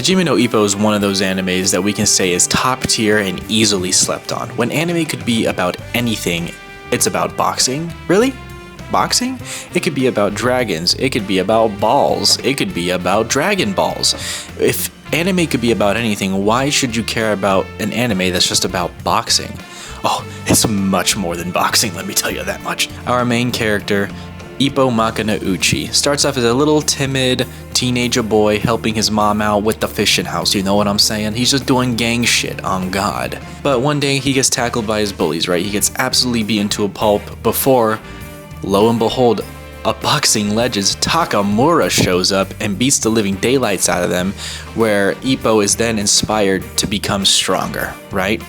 Hajime no Ippo is one of those animes that we can say is top tier and easily slept on. When anime could be about anything, it's about boxing. Really? Boxing? It could be about dragons, it could be about balls, it could be about Dragon Balls. If anime could be about anything, why should you care about an anime that's just about boxing? Oh, it's much more than boxing, let me tell you that much. Our main character, Ippo Makunouchi, starts off as a little timid teenager boy helping his mom out with the fishing house, you know what I'm saying? He's just doing gang shit on God. But one day he gets tackled by his bullies, right? He gets absolutely beaten to a pulp before, lo and behold, a boxing legend, Takamura, shows up and beats the living daylights out of them, where Ippo is then inspired to become stronger, right?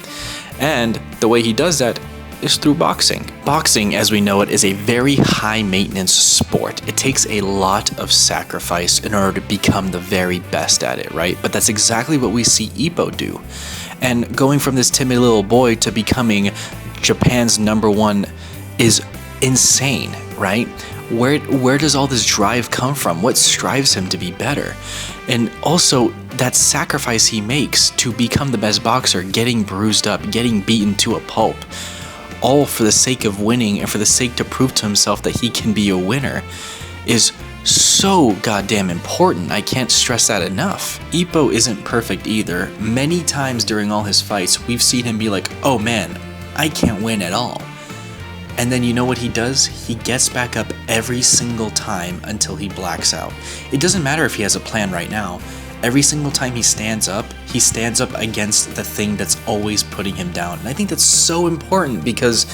And the way he does that is through boxing. Boxing, as we know it, is a very high maintenance sport. It takes a lot of sacrifice in order to become the very best at it, right? But that's exactly what we see Ippo do. And going from this timid little boy to becoming Japan's #1 is insane, right? Where does all this drive come from? What strives him to be better? And also, that sacrifice he makes to become the best boxer, getting bruised up, getting beaten to a pulp, all for the sake of winning and for the sake to prove to himself that he can be a winner, is so goddamn important. I can't stress that enough. Ippo isn't perfect either. Many times during all his fights, we've seen him be like, oh man, I can't win at all. And then you know what he does? He gets back up every single time until he blacks out. It doesn't matter if he has a plan right now. Every single time he stands up against the thing that's always putting him down. And I think that's so important because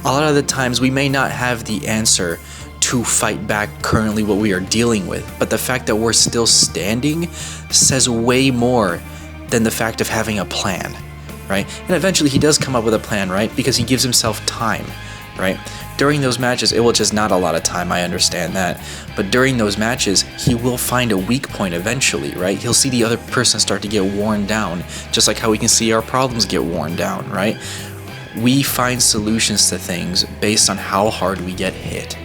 a lot of the times we may not have the answer to fight back currently what we are dealing with, but the fact that we're still standing says way more than the fact of having a plan, right? And eventually he does come up with a plan, right? Because he gives himself time, right? During those matches, it will just not a lot of time, I understand that. But during those matches, he will find a weak point eventually, right? He'll see the other person start to get worn down, just like how we can see our problems get worn down, right? We find solutions to things based on how hard we get hit.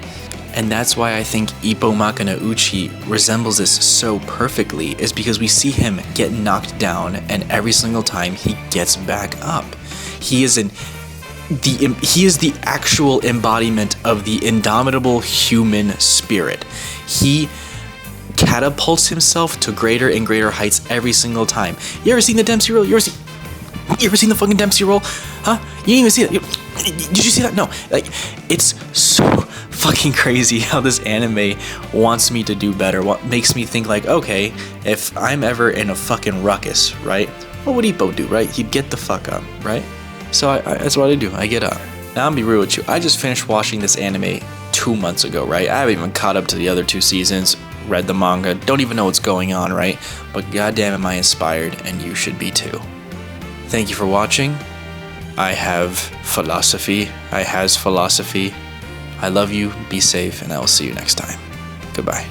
And that's why I think Ippo Makunouchi resembles this so perfectly, is because we see him get knocked down and every single time he gets back up. He is the actual embodiment of the indomitable human spirit. He catapults himself to greater and greater heights every single time. You ever seen the Dempsey roll? You ever seen the fucking Dempsey roll? Huh? You didn't even see that. Did you see that? No. Like, it's so fucking crazy how this anime wants me to do better. What makes me think like, okay, if I'm ever in a fucking ruckus, right? What would Ippo do, right? He'd get the fuck up, right? So that's what I do. I get up. Now, I'm be real with you. I just finished watching this anime 2 months ago, right? I haven't even caught up to the other 2 seasons, read the manga, don't even know what's going on, right? But goddamn am I inspired, and you should be too. Thank you for watching. I have philosophy. I has philosophy. I love you, be safe, and I will see you next time. Goodbye.